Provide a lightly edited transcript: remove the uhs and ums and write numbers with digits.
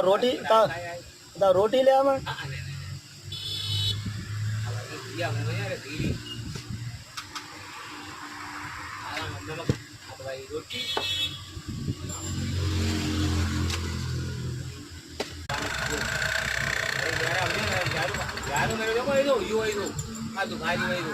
રોટી રોટી લે આમાં રોટી यार मेरे को ये दो यू आई दो आ तो भाई ये दो